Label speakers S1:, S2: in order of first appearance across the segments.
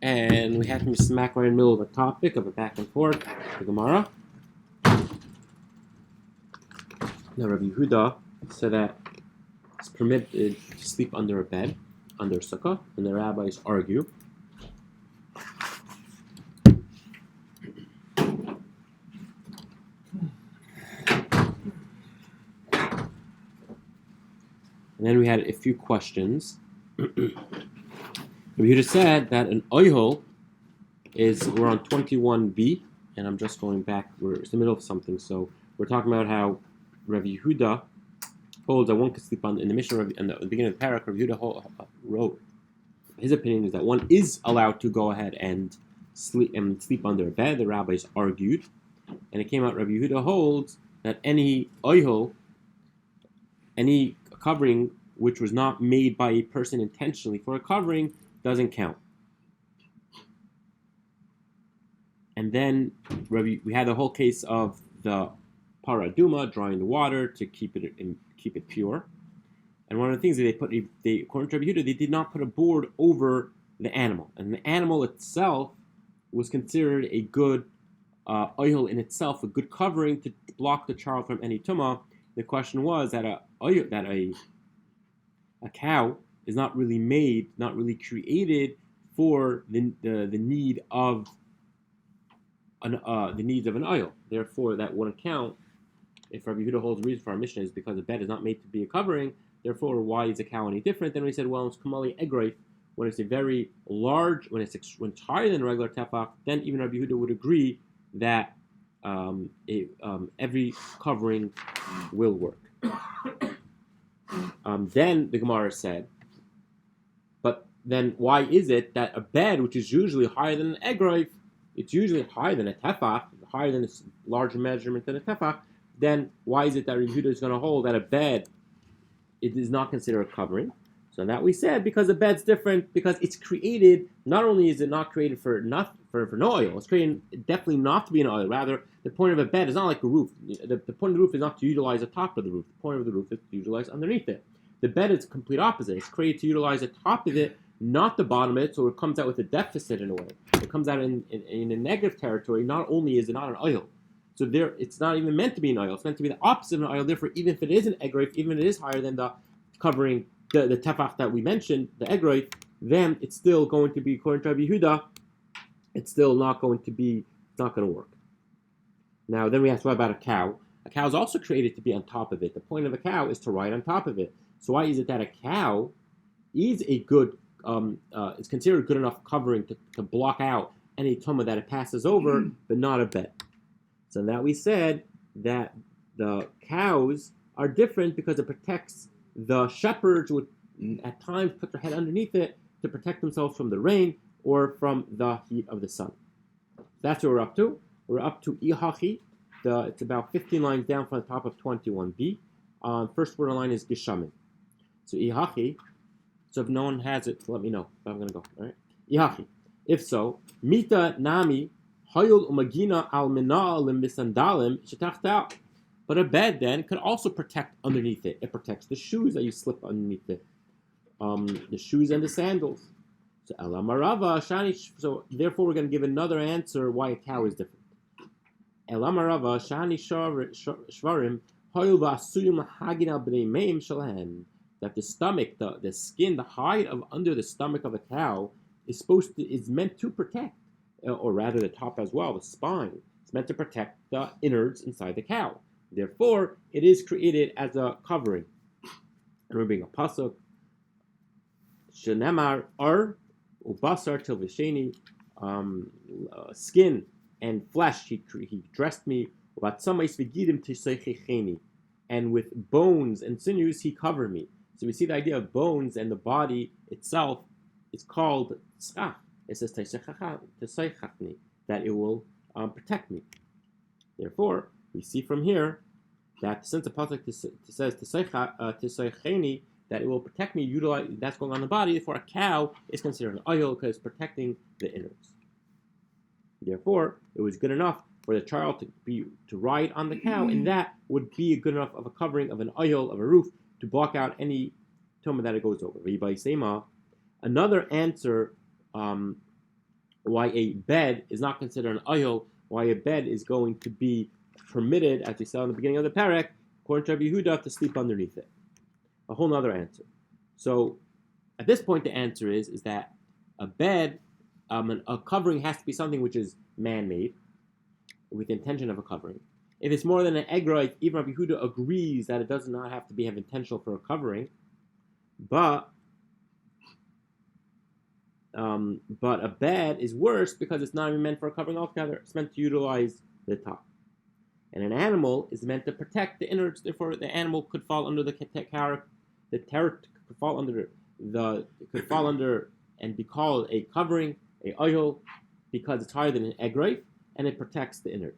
S1: and we happen to be smack right in the middle of a topic of a back and forth, the Gemara. Now, Rabbi Yehuda said that it's permitted to sleep under a bed, under a sukkah, and the rabbis argue. And then we had a few questions. Rabbi Yehuda said that an oihol we're on 21b, and I'm just going back, it's the middle of something, so we're talking about how Rabbi Yehuda holds that one could sleep in the Mishnah, in the beginning of the parak, Rabbi Yehuda wrote, his opinion is that one is allowed to go ahead and sleep under a bed. The rabbis argued, and it came out Rabbi Yehuda holds that any oihol, any covering which was not made by a person intentionally for a covering, doesn't count. And then we had the whole case of the paraduma, drawing the water to keep it pure. And one of the things that according to Rabbi Yehuda, they did not put a board over the animal, and the animal itself was considered a good oil in itself, a good covering to block the child from any tumah. The question was that a cow is not really made, not really created for the need of the needs of an oil. Therefore, that wouldn't count. If Rabbi Yehuda holds the reason for our mission is because the bed is not made to be a covering, therefore, why is a cow any different? Then we said, well, it's kamali egroif, when it's a very large, when it's higher than a regular tefach, then even Rabbi Yehuda would agree that every covering will work. Then the Gemara said, but then why is it that a bed, which is usually higher than an egroif, it's usually higher than a tefach, higher than a larger measurement than a tefach, then why is it that Rabbi Yehuda is going to hold that a bed, it is not considered a covering? So that we said, because the bed's different, because it's created, not only is it not created for no oil, it's created definitely not to be an oil. Rather, the point of a bed is not like a roof. The point of the roof is not to utilize the top of the roof. The point of the roof is to utilize underneath it. The bed is the complete opposite. It's created to utilize the top of it, not the bottom of it, so it comes out with a deficit in a way. It comes out in a negative territory. Not only is it not an oil, so it's not even meant to be an oil. It's meant to be the opposite of an oil. Therefore, even if it is an egroif, even if it is higher than the covering, the tefach that we mentioned, the egroif, then it's still going to be, according to Rabbi Yehuda, it's still not going to be, it's not going to work. Now, then we asked, what about a cow? A cow is also created to be on top of it. The point of a cow is to ride on top of it. So why is it that a cow is a good, is considered good enough covering to block out any tumah that it passes over, but not a bed? So now we said that the cows are different because it protects the shepherds, would at times put their head underneath it to protect themselves from the rain or from the heat of the sun. That's what we're up to. We're up to Ihachi. It's about 15 lines down from the top of 21b. First word on line is Geshamin. So Ihachi. So if no one has it, let me know. I'm going to go. All right. Ihachi. If so, Mita Nami Hayul Umagina Al Minal Misandalim Shetachta. But a bed then could also protect underneath it. It protects the shoes that you slip underneath it, the shoes and the sandals. So Elamarava Shani. So therefore, we're going to give another answer why a cow is different. Elamarava Shani Shvarim Hayul Vasuyum Hagin Al Bnei Meim Shalahen. That the stomach, the skin, the hide of under the stomach of a cow is meant to protect, or rather the top as well, the spine. It's meant to protect the innards inside the cow. Therefore, it is created as a covering. And we're being a pasuk. Shenemar ar ubasar tilvisheni, skin and flesh he dressed me. And with bones and sinews he covered me. So we see the idea of bones and the body itself is called tzach. It says tesaychachni, that it will protect me. Therefore, we see from here that since the pasuk says tesaycheni, that it will protect me, utilize that's going on the body. Therefore, a cow is considered an oil because it's protecting the innards. Therefore, it was good enough for the child to ride on the cow, and that would be good enough of a covering of an oil of a roof to block out any tumah that it goes over. Another answer why a bed is not considered an oil, why a bed is going to be permitted, as we saw in the beginning of the parak, according to Rabbi Yehuda, to sleep underneath it. A whole other answer. So at this point, the answer is that a bed, a covering has to be something which is man-made, with the intention of a covering. If it's more than an egrite, even Rabbi Yehuda agrees that it does not have to have intentional for a covering, but a bed is worse because it's not even meant for a covering altogether. It's meant to utilize the top. And an animal is meant to protect the innards. Therefore, the animal could fall under could fall under and be called a covering, a oil, because it's higher than an egrite and it protects the innards.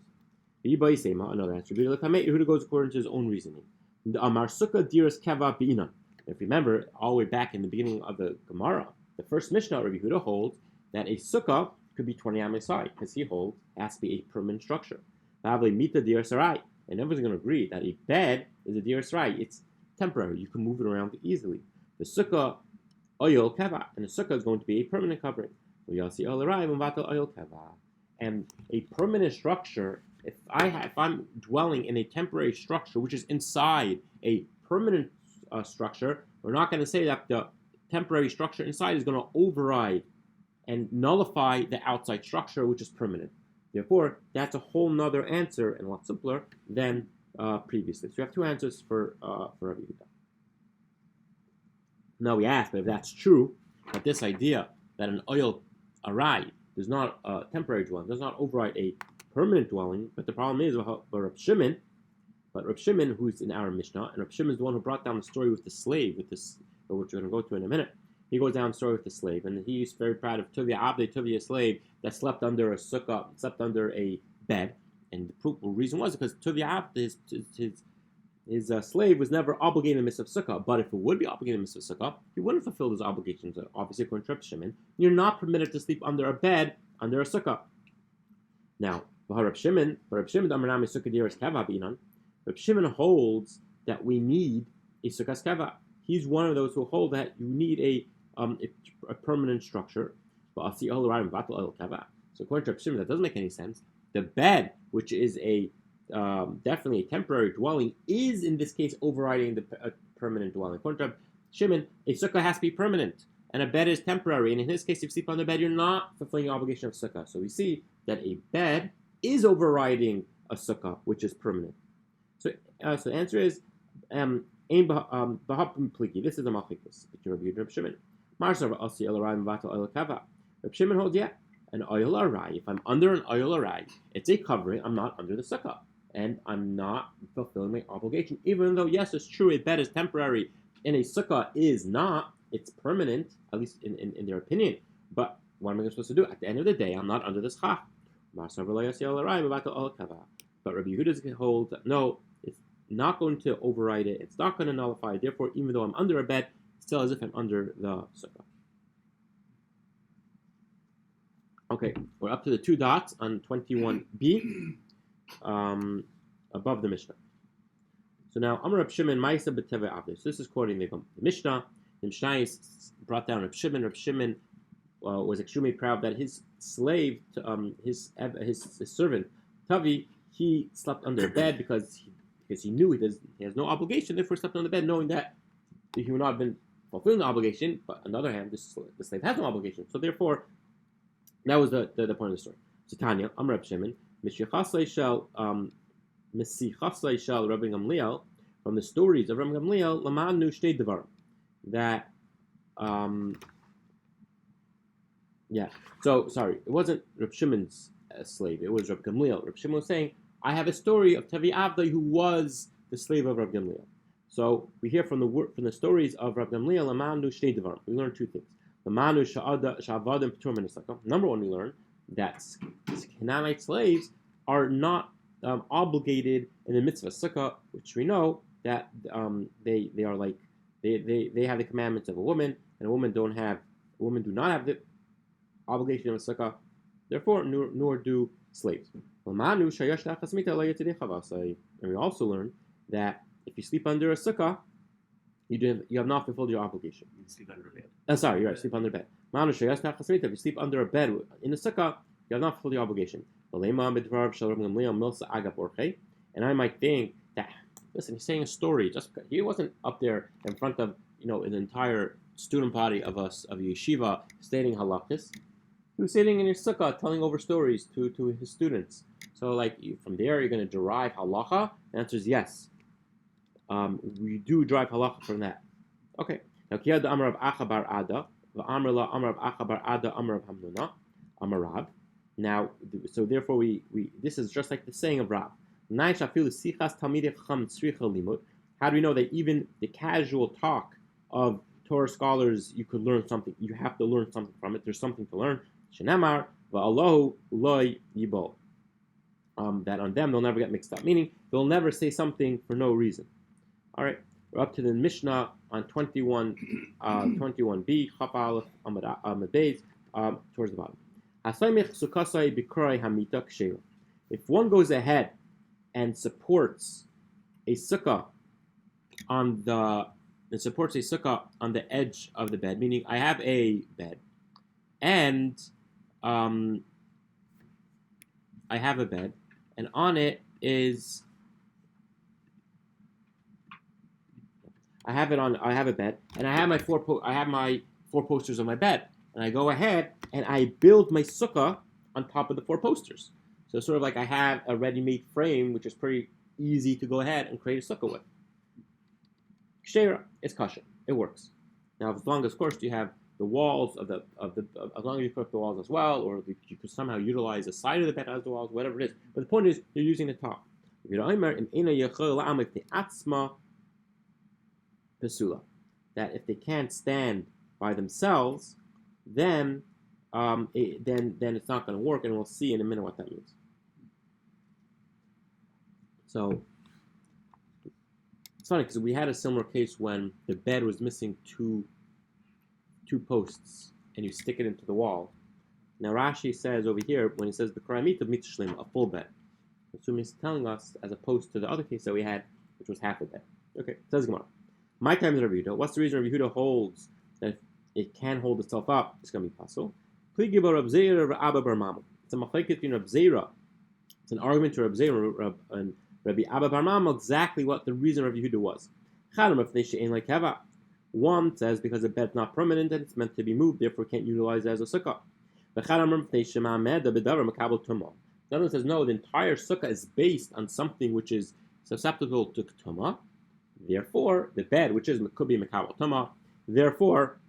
S1: Another answer. Yehuda goes according to his own reasoning. If you remember, all the way back in the beginning of the Gemara, the first Mishnah, Rabbi Yehuda holds that a sukkah could be 20 amos high, because he holds it has to be a permanent structure. And everyone's going to agree that a bed is a dir sarai. It's temporary. You can move it around easily. The sukkah, oil kava, and the sukkah is going to be a permanent covering. And a permanent structure, if I'm dwelling in a temporary structure which is inside a permanent structure, we're not going to say that the temporary structure inside is going to override and nullify the outside structure which is permanent. Therefore, that's a whole nother answer and a lot simpler than previously. So you have two answers for Rabbi Yehuda. Now we ask, but if that's true, that this idea that an oil arai does not temporary dwelling, does not override a permanent dwelling, but the problem is Rabbi Shimon, who's in our Mishnah, and Rabbi Shimon is the one who brought down the story with the slave, which we're going to go to in a minute. He goes down the story with the slave, and he's very proud of Tuvia, a slave that slept under a sukkah, slept under a bed, and the reason was because Tuvia, his slave was never obligated in the midst of sukkah, but if it would be obligated in the midst of sukkah, he wouldn't fulfill those obligations. Obviously, according to Rabbi Shimon, you're not permitted to sleep under a bed under a sukkah. Now, Rabbi Shimon holds that we need a sukkah skava. He's one of those who hold that you need a permanent structure. So according to Rabbi Shimon, that doesn't make any sense. The bed, which is definitely a temporary dwelling, is in this case overriding the permanent dwelling. According to Rabbi Shimon, a sukkah has to be permanent, and a bed is temporary. And in his case, if you sleep on the bed, you're not fulfilling the obligation of sukkah. So we see that a bed is overriding a sukkah, which is permanent. So the answer is this is the malchikus. Rabbi Shimon. Rabbi Shimon holds, yeah, an oil arai. If I'm under an oil arai, it's a covering. I'm not under the sukkah, and I'm not fulfilling my obligation. Even though, yes, it's true, a bed is temporary, and a sukkah is not. It's permanent, at least in their opinion. But what am I supposed to do? At the end of the day, I'm not under this chaf. But Rabbi Yehuda holds that no, it's not going to override it. It's not going to nullify it. Therefore, even though I'm under a bed, it's still as if I'm under the sukkah. Okay, we're up to the two dots on 21b, above the Mishnah. So now, Amar Reb Shimon, Ma'isa b'tevei avdei. So this is quoting the Mishnah. The Mishnah brought down Reb Shimon. Reb Shimon was extremely proud that his slave, his servant, Tavi, he slept under a bed because he knew he has no obligation. Therefore, he slept on the bed, knowing that he would not have been fulfilling the obligation. But on the other hand, the slave has no obligation. So therefore, that was the point of the story. So Tanya, Amar Reb Shimon, Mishichasei shel Rabbi Gamliel, from the stories of Rabbi Gamliel, Lamanu shtei devarim, that So sorry, it wasn't Reb Shimon's slave; it was Reb Gamliel. Reb Shimon was saying, "I have a story of Tavi Avdai who was the slave of Reb Gamliel." So we hear from the stories of Reb Gamliel, Lamanu shtei devarim. We learn two things. Number one, we learn that Canaanite slaves are not obligated in the mitzvah sukkah, which we know that they are like they have the commandments of a woman, and women do not have the obligation of a sukkah. Therefore, nor do slaves. And we also learn that if you sleep under a sukkah, you have not fulfilled your obligation.
S2: You sleep under a bed.
S1: Sorry, you're right. Sleep under bed. If you sleep under a bed in the sukkah, you have not fully obligation. And I might think that, listen, he's saying a story. Just he wasn't up there in front of an entire student body of us of yeshiva stating halachas. He was sitting in his sukkah telling over stories to his students. So from there you're going to derive halacha. The answer is yes. We do derive halacha from that. Okay. Now kiyad the amar of Acha bar Ada, the amar la amar of Acha bar Ada, amar of Hamnuna, amar Rab. Now, so therefore we this is just like the saying of Rab. How do we know that even the casual talk of Torah scholars, you could learn something? You have to learn something from it. There's something to learn. Shenamar va'Allahu loy yibol. That on them they'll never get mixed up. Meaning they'll never say something for no reason. All right, we're up to the Mishnah on 21b Chaf Aleph Amud Beis towards the bottom. If one goes ahead and supports a sukkah on the edge of the bed, meaning I have a bed, and and on it is I have a bed, and I have my four posters on my bed, and I go ahead and I build my sukkah on top of the four posters. So sort of like I have a ready-made frame, which is pretty easy to go ahead and create a sukkah with. Kshera, it's kosher. It works. Now, as long as, of course, you have the walls as long as you put up the walls as well, or you could somehow utilize the side of the bed as the walls, whatever it is. But the point is, you're using the top. That if they can't stand by themselves, then it's not going to work, and we'll see in a minute what that means. So it's funny because we had a similar case when the bed was missing two posts, and you stick it into the wall. Now Rashi says over here, when he says the Karamit of Mitzvah, a full bed, so he's telling us as opposed to the other case that we had, which was half a bed. Okay, says Gemara. My time is Rabbi Yehuda. What's the reason Rabbi Yehuda holds that it can hold itself up? It's going to be possible. It's a machlekes between Rab Zera. It's an argument to Rab Zera and Rabbi Abba Bar Mama exactly what the reason Rabbi Yehuda was. One says because the bed's not permanent and it's meant to be moved, therefore can't utilize it as a sukkah. The other one says no, the entire sukkah is based on something which is susceptible to tumah. Therefore, the bed, which could be makabel tumah, therefore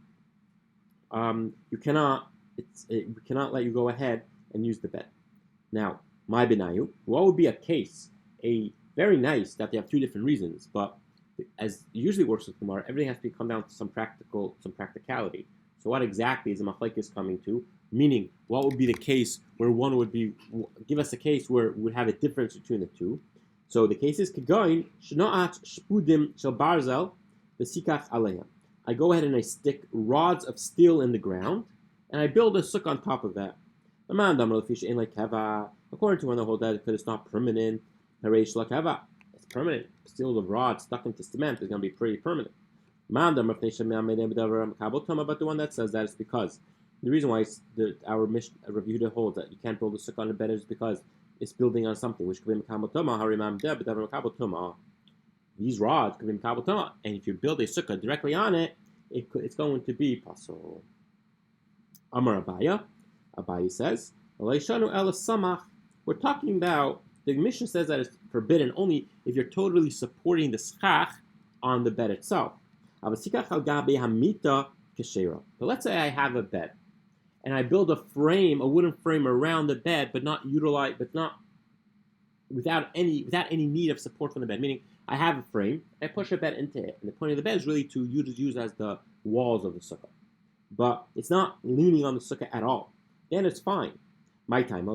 S1: we cannot let you go ahead and use the bed. Now, my benayu, what would be a case? A very nice that they have two different reasons, but as it usually works with Gemara, everything has to come down to some practicality. So what exactly is the machlekes coming to? Meaning, what would be the case where one would be, give us a case where we would have a difference between the two. So the case is Kegoin, Shnoat Shpudim Shel Barzel, V'sikach Aleha. I go ahead and I stick rods of steel in the ground, and I build a sukkah on top of that. According to one that holds that because it's not permanent, it's permanent. Steel of rod stuck into cement is going to be pretty permanent. But the one that says that is because the reason why our Rabbi Yehuda holds that you can't build a sukkah on a bed is because it's building on something which could be makabel tumah. These rods could be makabel tumah, and if you build a sukkah directly on it, it's going to be pasul. Amar Abaye says, we're talking about, the Mishnah says that it's forbidden only if you're totally supporting the schach on the bed itself. But let's say I have a bed, and I build a wooden frame around the bed, without any need of support from the bed. Meaning, I have a frame, I push a bed into it, and the point of the bed is really to use as the walls of the sukkah. But it's not leaning on the sukkah at all. Then it's fine. My time.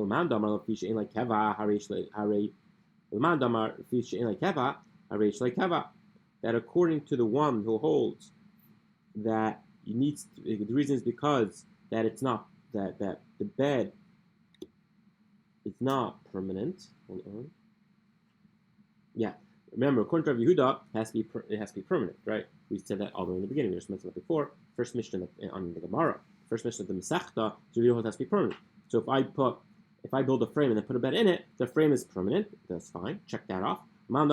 S1: That according to the one who holds that the reason is because that it's not that the bed is not permanent. Hold on. Yeah. Remember, according to Rabbi Yehuda, it has to be permanent, right? We said that all the way in the beginning. We just mentioned that before. First Mishnah on the Gemara. first Mishnah of the Masechta, it has to be permanent. So if I build a frame and then put a bed in it, the frame is permanent. That's fine. Check that off. The one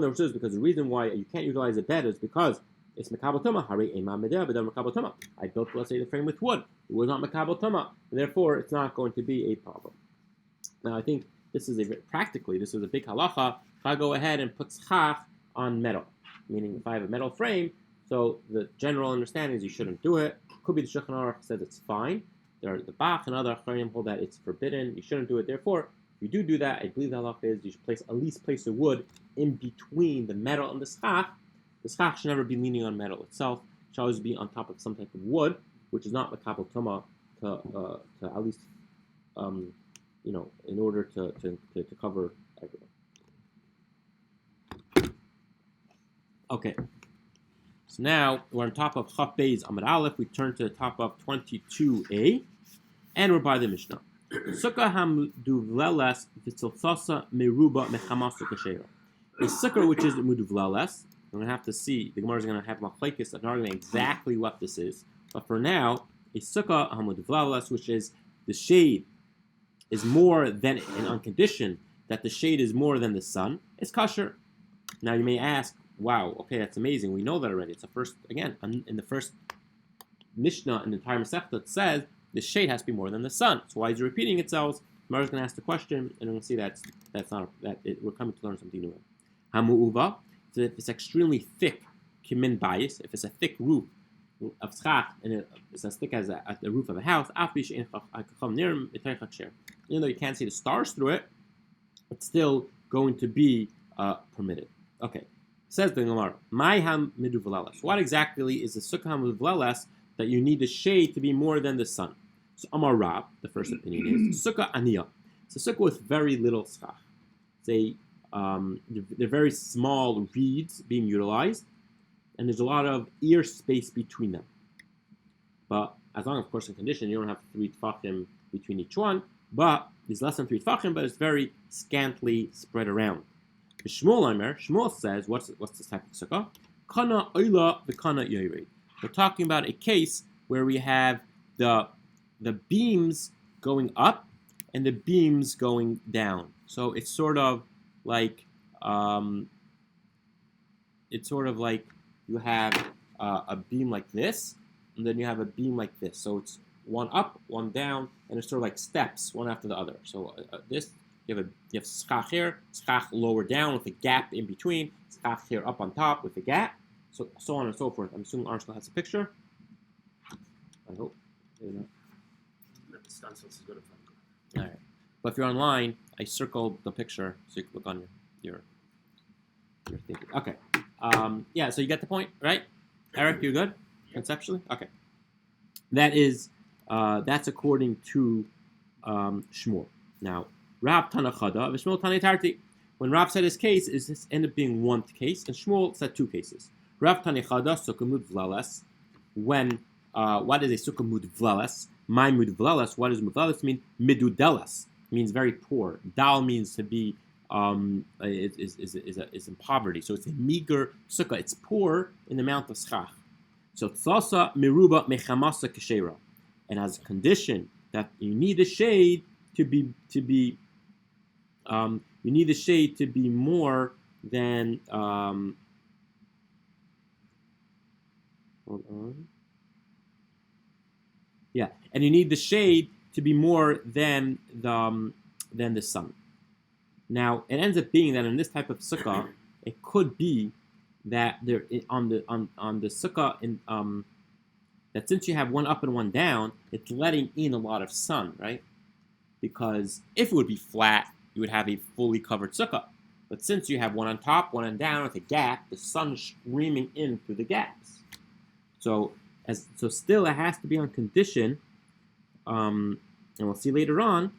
S1: that says because the reason why you can't utilize a bed is because it's mekabel tuma. I built, let's say, the frame with wood. It was not mekabel tuma. Therefore, it's not going to be a problem. Now, I think this is practically this is a big halacha. If I go ahead and put schach on metal, meaning if I have a metal frame, so the general understanding is you shouldn't do it. Could be the Shulchan Aruch says it's fine. There are the Bach and other Acharim hold that it's forbidden. You shouldn't do it. Therefore, if you do that, I believe the halacha is you should at least place the wood in between the metal and the schach. The schach should never be leaning on metal itself. It should always be on top of some type of wood, which is not mekabel tuma, to at least in order to cover everything. Okay. So now we're on top of Chaf Beis Amud Aleph. We turn to the top of 22a, and we're by the Mishnah. Sukkah hamduvleles v'tzilsasa meruba mechamasa kashera. A sukkah which is muduvleles. We're going to have to see. The Gemara is going to have machlekes of arguing exactly what this is. But for now, a sukkah hamduvleles, which is the shade is more than, and on condition that the shade is more than the sun, is kosher. Now you may ask, wow, okay, that's amazing. We know that already. It's the first, again, in the first Mishnah in the entire Masechta, it says the shade has to be more than the sun. So why is it repeating itself? Gemara is going to ask the question, and we're going to see that's not we're coming to learn something new. Hamu'uva, so if it's extremely thick, kimin bias, if it's a thick roof of schach and it's as thick as the roof of a house, even though you can't see the stars through it, it's still going to be permitted. Okay. Says the Gemara, "Mayham miduvleles." What exactly is the sukkah miduvleles that you need the shade to be more than the sun? So Amar Rab, the first opinion is sukkah aniyah. It's a sukkah with very little schach. They're very small reeds being utilized, and there's a lot of ear space between them. But as long as, of course, in condition, you don't have 3 tefachim between each one. But there's less than 3 tefachim, but it's very scantily spread around. Shmuel says, what's this type of sukkah? Kana oila v'kana yored. We're talking about a case where we have the beams going up and the beams going down. So it's sort of like you have a beam like this, and then you have a beam like this. So it's one up, one down, and it's sort of like steps, one after the other. So this. You have schach here, schach lower down with a gap in between, schach here up on top with a gap, so on and so forth. I'm assuming Arsenal has a picture. I hope. Maybe not. All right. But if you're online, I circled the picture so you can look on your thinking. Okay. Yeah. So you get the point, right? Eric, you good? Conceptually? Okay. That's according to Shmuel. Now. Rab Tanachada, Shmuel Tani Tarti. When Rab said his case, this ended up being one case, and Shmuel said 2 cases. Rab Tanachada, Sukkah Mudvleles. When what is a Sukkah Mudvleles? My Mudvleles. What does Mudvleles mean? Midudeles means very poor. Dal means to be is in poverty. So it's a meager sukkah. It's poor in the amount of schach. So tzasa miruba mechamasa keshera, and as a condition that you need the shade to be you need the shade to be more than hold on. Yeah, and you need the shade to be more than the sun. Now it ends up being that in this type of sukkah, it could be that there on the sukkah in that since you have one up and one down, it's letting in a lot of sun, right? Because if it would be flat, you would have a fully covered sukkah. But since you have one on top, one on down with a gap, the sun's streaming in through the gaps. So still it has to be on condition, and we'll see later on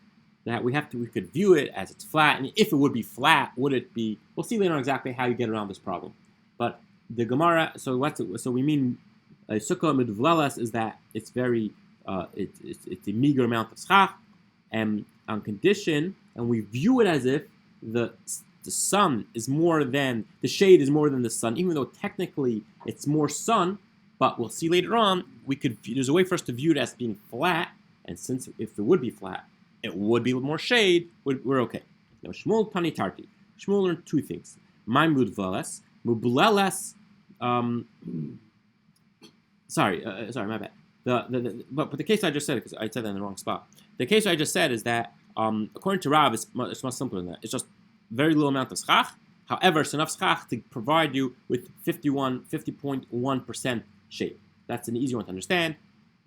S1: that we could view it as it's flat. And if it would be flat, would it be? We'll see later on exactly how you get around this problem. But the Gemara, so we mean a sukkah midvleles is that it's very it's a meager amount of schach, and on condition, and we view it as if the sun is more than the shade is more than the sun, even though technically it's more sun, But we'll see later on, there's a way for us to view it as being flat, and since if it would be flat, it would be with more shade, we're okay. Now, Shmuel Tani Tarti. Shmuel learned two things. My mudvleles, sorry, my bad. But the case I just said, because I said that in the wrong spot. The case I just said is that, according to Rav, it's much simpler than that. It's just very little amount of schach. However, it's enough schach to provide you with 50.1% shade. That's an easy one to understand.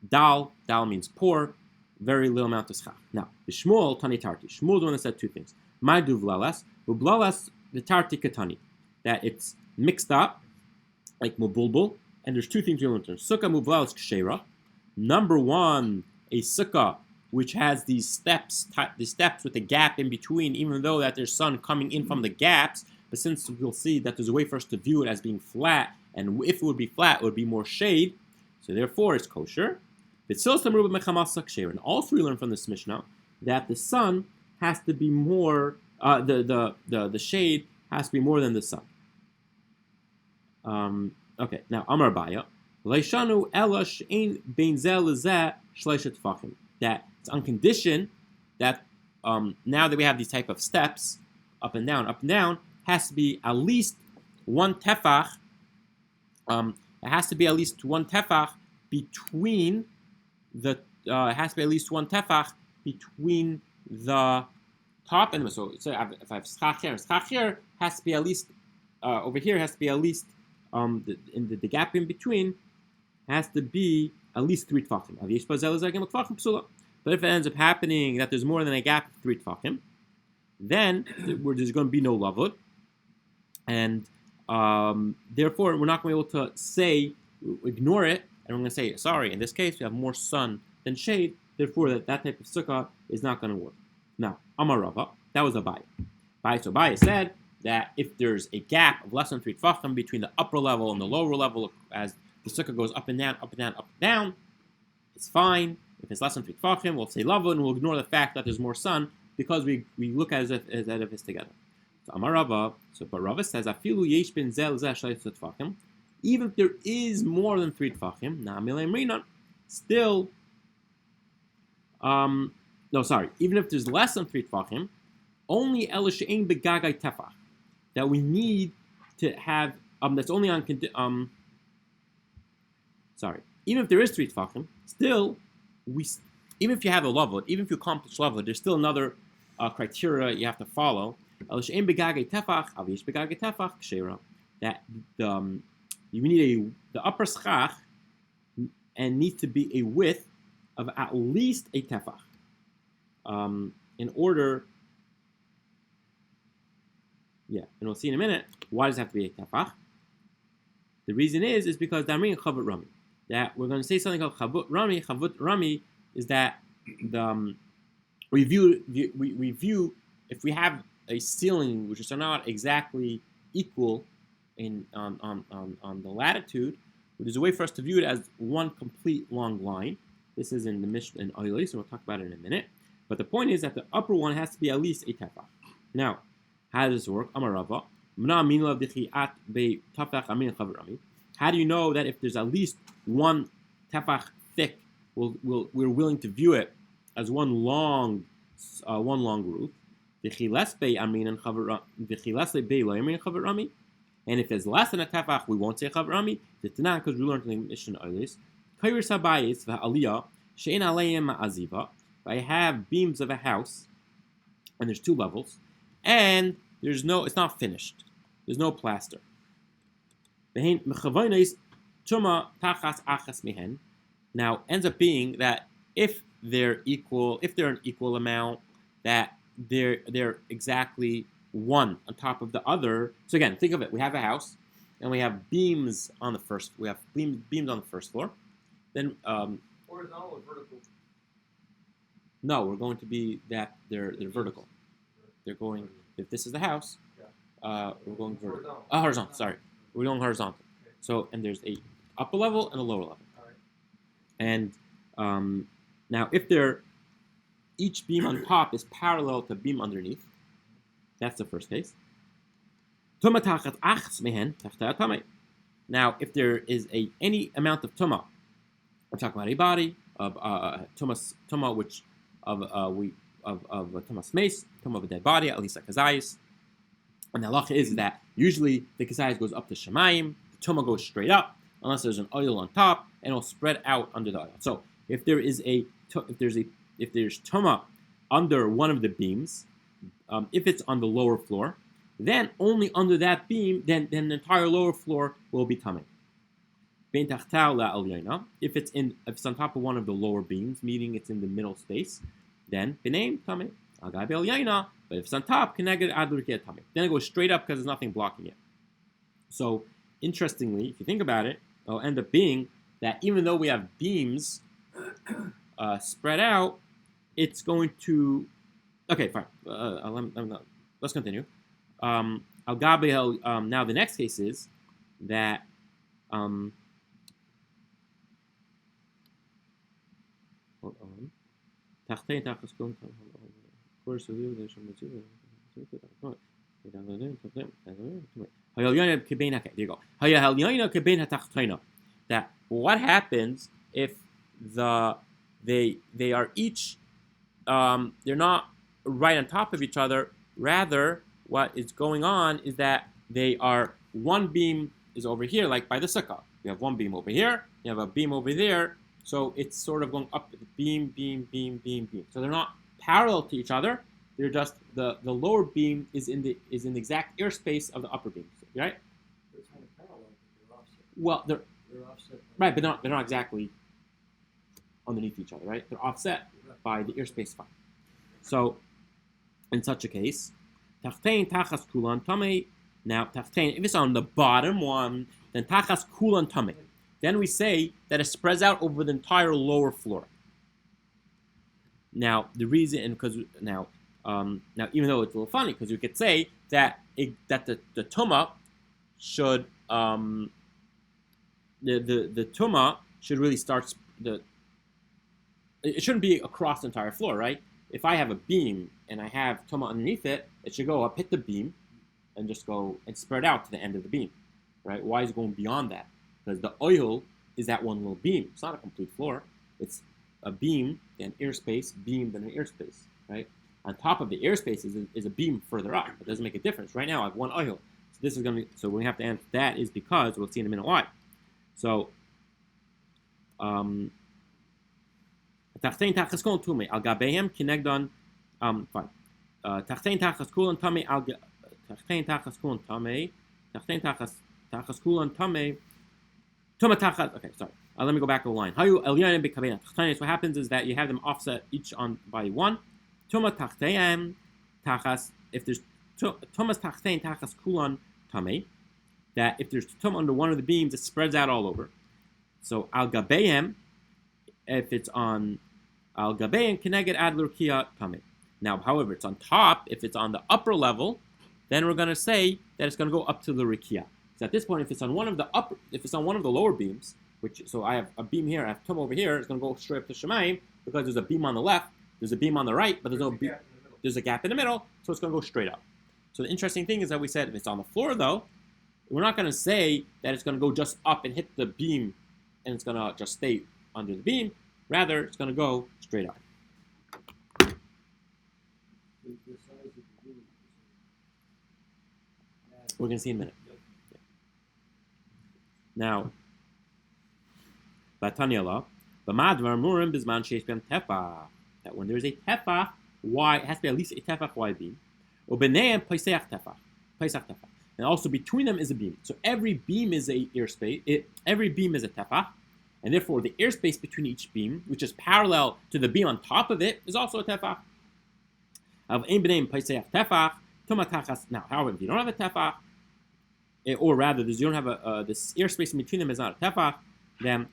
S1: Dal means poor, very little amount of schach. Now, the Shmuel Tani Tarti. Shmuel the one that said two things. My duvlalas, ublalas the Tarti Katani. That it's mixed up, like mubulbul, and there's two things we learned. Sukkah mublalas kshera. Number one, a sukkah which has these steps with a gap in between, even though that there's sun coming in from the gaps. But since we'll see that there's a way for us to view it as being flat, and if it would be flat, it would be more shade. So therefore, it's kosher. And also we learn from this Mishnah that the sun has to be more, the shade has to be more than the sun. Okay, now Amar Baya. Leishanu elash ein bein zeh lezeh shleishet tefachim. That it's on condition that now that we have these type of steps, up and down, has to be at least one tefach. It has to be at least one tefach between the. It has to be at least one tefach between the top and the. So if I have schach here, has to be at least over here has to be at least the gap in between has to be at least 3 tefachim. But if it ends up happening that there's more than a gap of 3 tefachim, then there's going to be no lavud, and therefore we're not going to be able to ignore it, and we're going to say, sorry, in this case we have more sun than shade, therefore that type of sukkah is not going to work. Now, Amar Rava, that was a Abai. So Abai said that if there's a gap of less than 3 tefachim between the upper level and the lower level, as the sukkah goes up and down, it's fine. If it's less than 3 tefachim, we'll say lava, and we'll ignore the fact that there's more sun because we look at it as if it's together. So Amar Rava, but Rava says, Afilu yesh ben zel zeh shleishet tefachim. Even if there is more than 3 tefachim, still, even if there's less than 3 tefachim, only el she'ein begagai tefach, that we need to have, that's only on, even if there is 3 tefachim, still, even if you have a level, even if you accomplish level, there's still another criteria you have to follow. That you need the upper schach and needs to be a width of at least a tefach. In order, and we'll see in a minute why does it have to be a tefach. The reason is because Damrin Chavut Rami. That we're going to say something called Chavut Rami. Chavut Rami is that we view if we have a ceiling which is not exactly equal on the latitude, there's a way for us to view it as one complete long line. This is in the Mishnah in Oily, so we'll talk about it in a minute. But the point is that the upper one has to be at least a tefach. Now, how does this work? Amar Rava. How do you know that if there's at least one tefach thick, we're willing to view it as one long roof? And if it's less than a tefach, we won't say chavut rami. Because we learned in the Mishnah Oilis. I have beams of a house, and there's 2 levels, and it's not finished. There's no plaster. Now, ends up being that if they're an equal amount, that they're exactly one on top of the other. So again, think of it. We have a house, and we have beams on the first. We have beams on the first floor. Then
S2: horizontal or vertical?
S1: No, we're going to be that they're vertical. They're going. If this is the house, we're going vertical. Horizontal. Sorry, we're going horizontal. Okay. So and there's a upper level and a lower level.
S2: All right.
S1: And now if each beam on top is parallel to beam underneath, that's the first case. Now, if there is any amount of tumah, we're talking about a body of tumah, which of tumas mace, tumah of a dead body, at least like kazayis. And the halacha is that usually the kazayis goes up to shemayim, the tumah goes straight up, unless there's an oil on top, and it'll spread out under the oil. So if there's tumah under one of the beams, if it's on the lower floor, then only under that beam, then the entire lower floor will be tummy. If it's on top of one of the lower beams, meaning it's in the middle space, then b'neim tummy. But if it's on top, connected adlurkia tummy. Then it goes straight up because there's nothing blocking it. So interestingly, if you think about it, it'll end up being that even though we have beams spread out, it's going to. Okay, fine. Let's continue. Now the next case is that hold on. There you go. That what happens if they are each they're not right on top of each other. Rather, what is going on is that they are one beam is over here, like by the sukkah. You have one beam over here, you have a beam over there, so it's sort of going up beam. So they're not parallel to each other. They're just the lower beam is in the exact airspace of the upper beam, right?
S2: They're kind of parallel, but they're offset.
S1: Well, they're
S2: offset.
S1: right, but they're not exactly underneath each other, right? They're offset by the airspace fine. So in such a case, tachtein tachas kulan tamei. Now tachtein, if it's on the bottom one, then tachas kulan tamei. Then we say that it spreads out over the entire lower floor. Now the reason, and because now even though it's a little funny, because you could say that the tumah should the tumah should really start it shouldn't be across the entire floor, right? If I have a beam and I have tumah underneath it, it should go up, hit the beam, and just go and spread out to the end of the beam, right? Why is it going beyond that? Because the oil is that one little beam. It's not a complete floor. It's a beam, an airspace, beam, then an airspace, right? On top of the airspace is a beam further up. It doesn't make a difference. Right now I have one oil. So this is going to be, so we have to answer that is because, we'll see in a minute why. So, Tachtein tachas kulan tume al gabehem kinegdon fine. Tachtein tachas kulan tame al tachtein tachas kulan tame tachtein tachas kulan tame tuma tachas. Okay, sorry. Let me go back to the line. Hayu elyanim bekabein tachtein. What happens is that you have them offset each on by one. Tuma tachtein tachas. If there's tumas tachtein tachas kulan tame, that if there's tum under one of the beams, it spreads out all over. So al gabehem, if it's on al gabein keneged adler kia tamei. Now, however, it's on top. If it's on the upper level, then we're going to say that it's going to go up to the rikia. So at this point, if it's on one of the lower beams, so I have a beam here, I have tum over here, it's going to go straight up to shemayim because there's a beam on the left, there's a beam on the right, but there's a gap in the middle, so it's going to go straight up. So the interesting thing is that we said if it's on the floor, though, we're not going to say that it's going to go just up and hit the beam and it's going to just stay under the beam. Rather, it's going to go straight up. We're going to see in a minute. Now, Batanyala, Bamadvar Murim Bisman Sheshbem Tefa. That when there's a tefa, why it has to be at least a tefach wide beam. Ubeneim Paisach Tefa. And also between them is a beam. So every beam is a airspace. Every beam is a tefach. And therefore, the airspace between each beam, which is parallel to the beam on top of it, is also a tefach. Now, however, if you don't have a tefach, or rather, you don't have this airspace in between them is not a tefach, then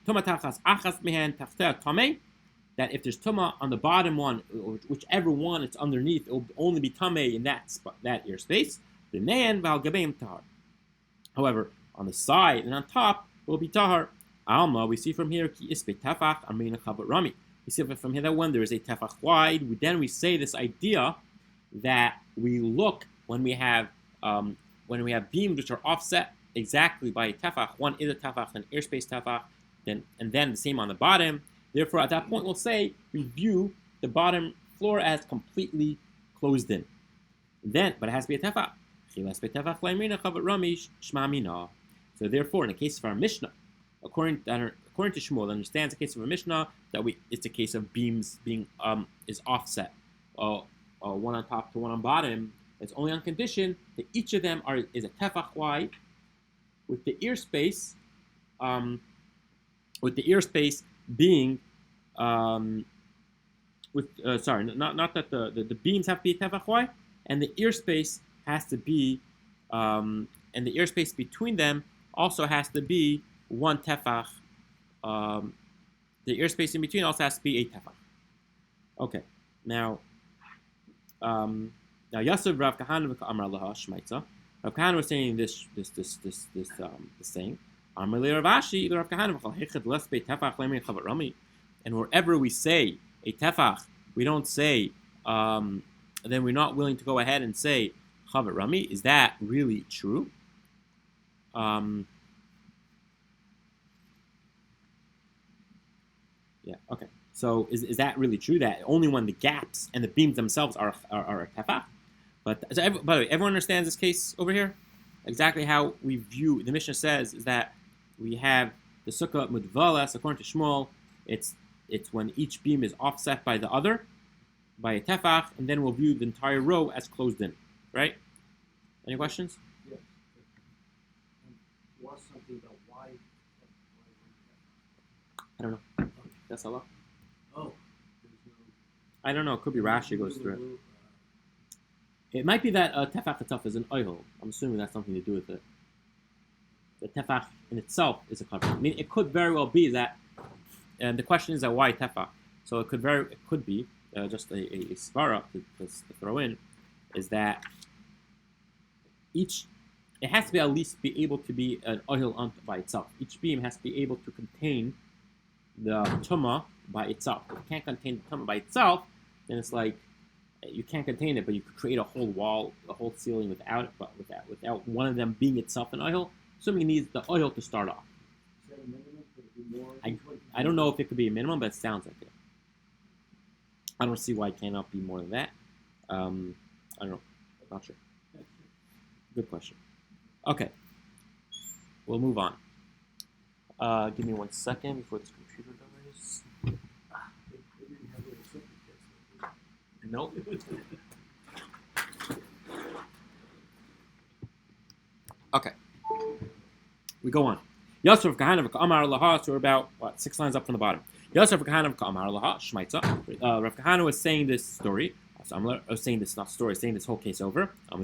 S1: that if there's tuma on the bottom one, or whichever one it's underneath, it will only be tamei in that airspace. However, on the side and on top, it will be tahar. Alma, we see from here, we see from here that when there is a tefach wide, then we say this idea that we look when we have beams which are offset exactly by a tefach. One is a tefach, an airspace tefach, and then the same on the bottom. Therefore, at that point, we'll say we view the bottom floor as completely closed in. Then, but it has to be a tefach. So therefore, in the case of our Mishnah, according to Shmuel, understands the case of a Mishnah that it's a case of beams being is offset, one on top to one on bottom. It's only on condition that each of them is a tefach wide, with the ear space being not that the beams have to be tefach wide, and the ear space has to be and the ear space between them also has to be one tefach. The ear space in between also has to be a tefach. Okay, now Yasser Rav Kahana v'Amar Laha Shmaitza. Rav Kahana was saying this saying. Amar le Rav Ashi Rav Kahana v'Chal Hechad Les Be Tefach Lemin Chavat Rami. And wherever we say a tefach, we don't say. Then we're not willing to go ahead and say Chavat Rami. Is that really true? Yeah. Okay. So is that really true? That only when the gaps and the beams themselves are a tefach? But by the way, everyone understands this case over here. Exactly how we view the Mishnah says is that we have the sukkah mudvalas according to Shmuel. It's when each beam is offset by the other, by a tefach, and then we'll view the entire row as closed in. Right? Any questions?
S2: Yes. Was something about why?
S1: I don't know. That's Allah.
S2: Oh.
S1: I don't know. It could be Rashi goes through it. It might be that tefach itself is an oihel. I'm assuming that's something to do with it. The tefach in itself is a cover. I mean, it could very well be that, and the question is that why tefach? So it could be just a svara to throw in, is that it has to be at least be able to be an oihel by itself. Each beam has to be able to contain the tumah by itself. If it can't contain the tumah by itself, then it's like you can't contain it, but you could create a whole wall, a whole ceiling without it, but without one of them being itself an oil. Assuming it needs the oil to start off.
S2: Is that a minimum? Could it be more?
S1: I don't know if it could be a minimum, but it sounds like it. I don't see why it cannot be more than that. I don't know. Not sure. Good question. Okay. We'll move on. Give me 1 second before this computer dies. Nope. Okay. We go on. Yosef Kahana v'Amar Laha. So we're about 6 lines up from the bottom. Yosef Kahana v'Amar Laha Shmaitza. Rav Kahana was saying this story. Saying this whole case over. Is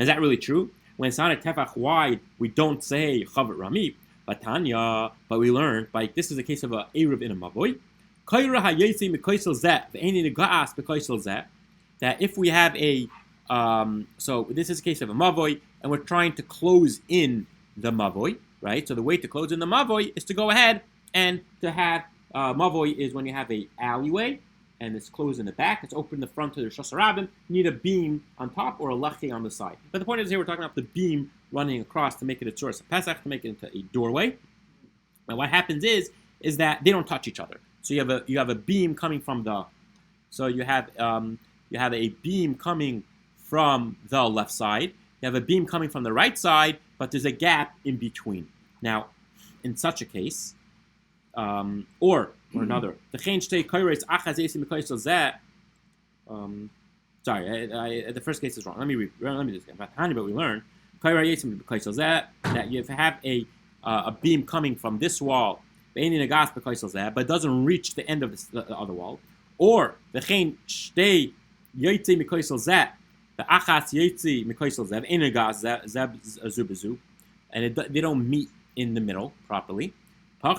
S1: that really true? When it's not a tefach wide, we don't say chavat rami. But we learned this is a case of a eruv in a mavoi. That if we have so this is a case of a mavoi, and we're trying to close in the mavoi, right? So the way to close in the mavoi is to go ahead and to have mavoi is when you have a alleyway and it's closed in the back, it's open in the front to the Shas Harabim. You need a beam on top or a leche on the side. But the point is here we're talking about the beam running across to make it a tzuras Pesach, to make it into a doorway. And what happens is that they don't touch each other. So you have a beam coming from you have a beam coming from the left side. You have a beam coming from the right side, but there's a gap in between. Now, in such a case, or another, the first case is wrong. Let me do this again. But we learn that you have a beam coming from this wall, but it doesn't reach the end of the other wall, or the and they don't meet in the middle properly. If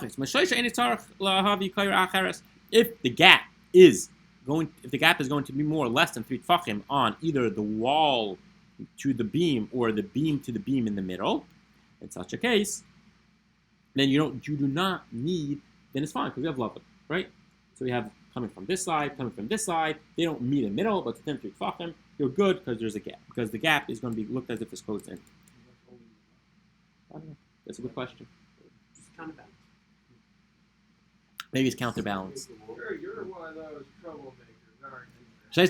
S1: the gap is going to be more or less than 3 tfachim on either the wall to the beam or the beam to the beam in the middle, in such a case, then you do not need. Then it's fine because we have lava, right? So we have coming from this side, coming from this side. They don't meet in the middle, but to 10 3 tefachim, you're good because there's a gap. Because the gap is going to be looked as if it's closed in. I don't know. That's a good question.
S2: Just counterbalance.
S1: Maybe it's counterbalance.
S3: You're one of those troublemakers, aren't you?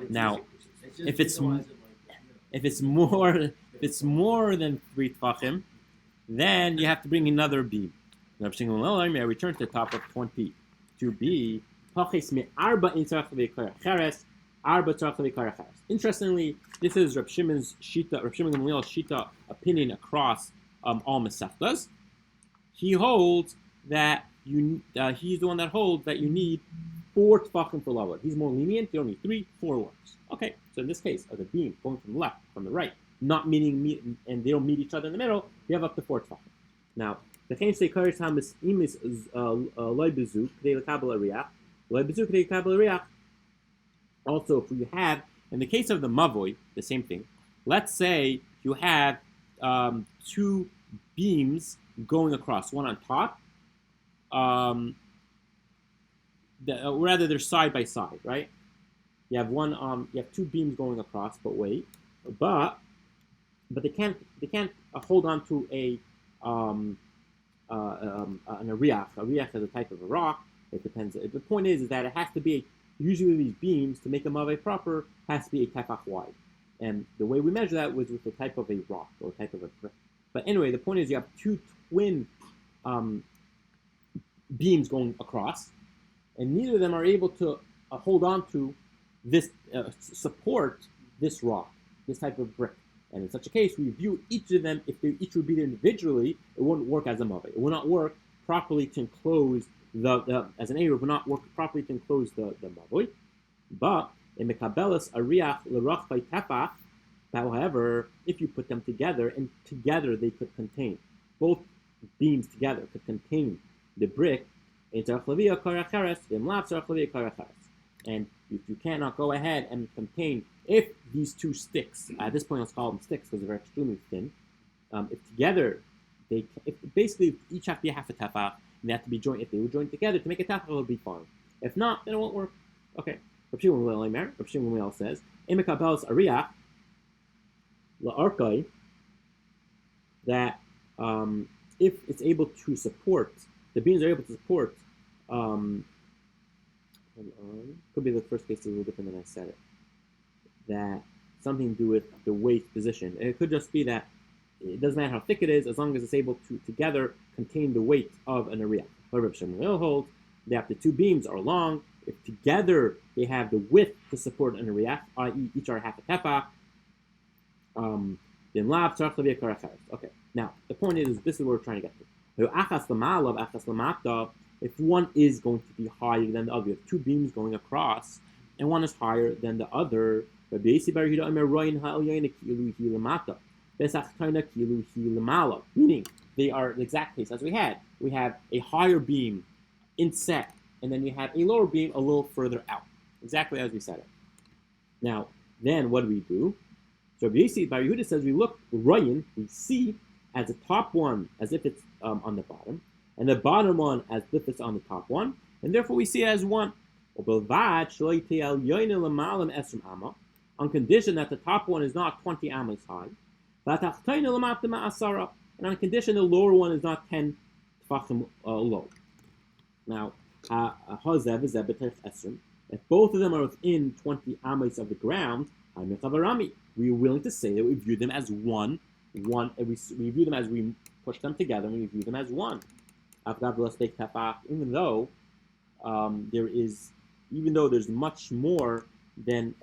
S1: Now, if it's more than 3 tefachim, then you have to bring another beam. Now, I return to the top of 22b. Interestingly, this is Reb Shimon's shita, Reb Shimon Gamliel's shita opinion across all Masechtas. He holds that he's the one that holds that you need 4 tefachim for lavud. He's more lenient. You don't need 3, 4 works. Okay, so in this case, of the beam going from the left, from the right, not meeting, and they don't meet each other in the middle, you have up to 4 tefachim. Now, the chaim say karis hamis imis loy bezuk k'dei lekabel ariach, loy bezuk k'dei lekabel ariach. Also, if you have, in the case of the mavoy, the same thing. Let's say you have 2 beams going across, one on top. Rather, they're side by side, right? You have one. You have 2 beams going across, but they can't hold on to an ariach. Ariach is a type of a rock. It depends. The point is that it has to be. Usually, these beams to make a maveh proper has to be a tefach wide, and the way we measure that was with the type of a rock or type of a brick. But anyway, the point is you have 2 twin beams going across, and neither of them are able to hold on to this support this rock, this type of brick. And in such a case, we view each of them, if they each would be there individually, it wouldn't work as a maveh. It would not work properly to enclose as an Eruv, would not work properly to enclose the maveh. But in Mekabelas Ariach L'Rach by Tefach, however, if you put them together, and together they could contain, both beams together could contain the brick, and if you cannot go ahead and contain, if these 2 sticks, at this point let's call them sticks because they're extremely thin, if together, basically each have to be half a tefach, and they have to be joined. If they were joined together to make a tefach, it would be fine. If not, then it won't work. Okay. Reb Shimon Gamliel says, "Emekabelas ariach la'arkai," that if it's able to support, the beams are able to support. Could be the first case is a little different than I said it. That something to do with the weight position. It could just be that it doesn't matter how thick it is, as long as it's able to together contain the weight of an ariach. Reb Shimon holds that the 2 beams are long. If together they have the width to support an ariach, i.e., each are half a tefach, then lav tzarich levi karacharis. Okay. Now the point is, this is what we're trying to get to. If one is going to be higher than the other, you have 2 beams going across, and one is higher than the other. Meaning, they are the exact case as we had. We have a higher beam inset, and then you have a lower beam a little further out. Exactly as we said it. Now, then what do? So Bar Yehuda says we look, Ryan, we see as the top one as if it's on the bottom, and the bottom one as if it's on the top one, and therefore we see it as 1. On condition that the top one is not 20 amas high, and on condition the lower one is not 10 tefachim low. Now, if both of them are within 20 amas of the ground, we are willing to say that we view them as one. We view them as we push them together, and we view them as 1. Even though there's much more than,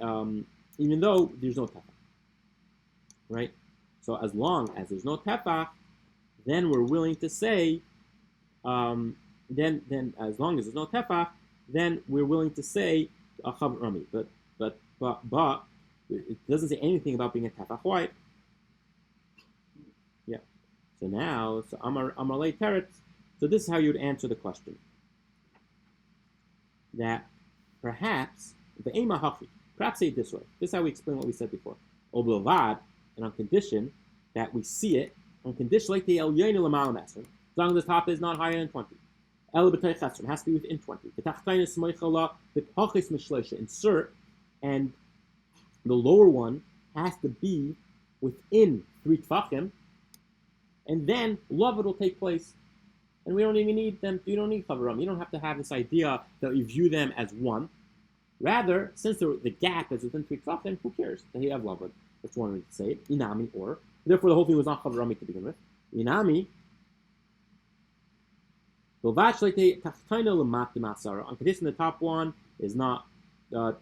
S1: even though there's no tefach, right? So as long as there's no tefach, then we're willing to say, then as long as there's no tefach, then we're willing to say a chav rami. But it doesn't say anything about being a tefach wide. Yeah. So now, Amar lei teretz. So this is how you would answer the question. That perhaps the ema hachi. Perhaps say it this way. This is how we explain what we said before. Oblovad, and on condition that we see it, on condition like the el yainu l'malam esrei, as long as the top is not higher than 20. El b'tay chesron has to be within 20. The tachtainis moichala the pachis mishleisha insert, and the lower one has to be within 3 tfachim, and then love will take place. And we don't even need them. You don't need chavaram. You don't have to have this idea that you view them as one. Rather, since the gap is within 3 tfachim, who cares? That you have love. That's one way to say it. Inami, or therefore the whole thing was not chavarami to begin with. Inami. On condition the top one is not the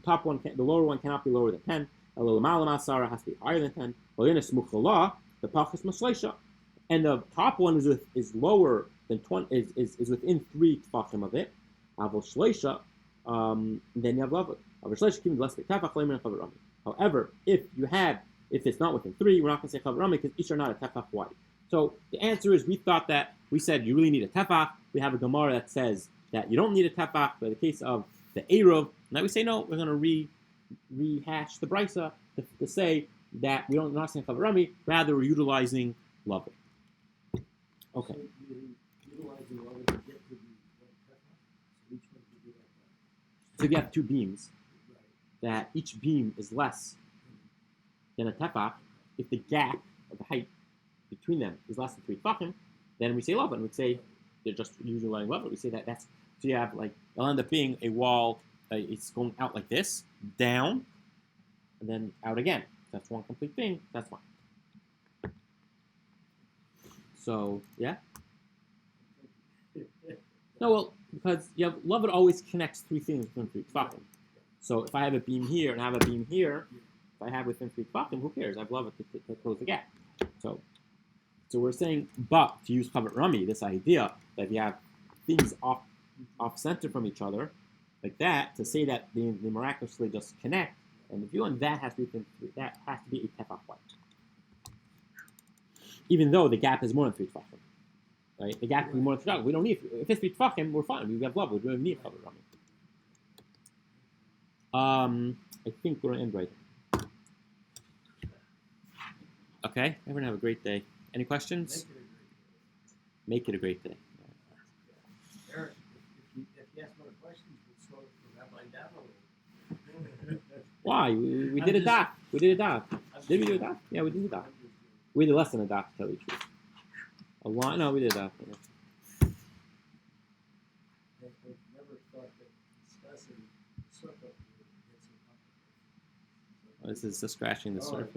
S1: top one, the lower one cannot be lower than 10. The has to be higher than 10. The pachas masleisha, and the top one is lower than 20, is within 3 tfachim of it. Avol shleisha, then you have love. However, if it's not within 3, we're not going to say chavarami because each are not a tefach wide. So the answer is we said you really need a tefach. We have a Gemara that says that you don't need a tefach. But in the case of the Eruv, now we say no, we're going to rehash the brisa to say that we're not saying chavarami, rather we're utilizing love. Okay.
S2: So utilizing love to get to the tefach. So each one can do that.
S1: So if you have 2 beams,
S2: Right.
S1: that each beam is less than a tefach, if the gap of the height between them is less than 3 tefachim, then we say love, and we say they're just usually love. We say that's so you have it'll end up being a wall. It's going out like this, down, and then out again. That's one complete thing. That's fine. So yeah. No, well, because you have love, it always connects 3 things within 3 tefachim. So if I have a beam here and I have a beam here, if I have within 3 tefachim, who cares? I've love it to close the gap. So we're saying, but to use chavar rami, this idea that you have things off center from each other, like that, to say that they miraculously just connect, and the view on that has to be a tefach wide, even though the gap is more than 3 tefachim. Right? The gap can be more than 3 tefachim. We don't need if it's 3 tefachim, we're fine. We have love. We don't need chavar rami. I think we're gonna end right here. Okay, everyone have a great day. Any questions? Make it a great day.
S2: Eric, if you ask more questions, we'll slow Rabbi down a little.
S1: Why? We did a daf. We did a daf. Did we do a daf? Yeah, we did a daf. We did less than a daf, to tell you the truth. A lot? No, we did a daf.
S2: I never thought that discussing Sukkah would get so complicated.
S1: This is just scratching the surface.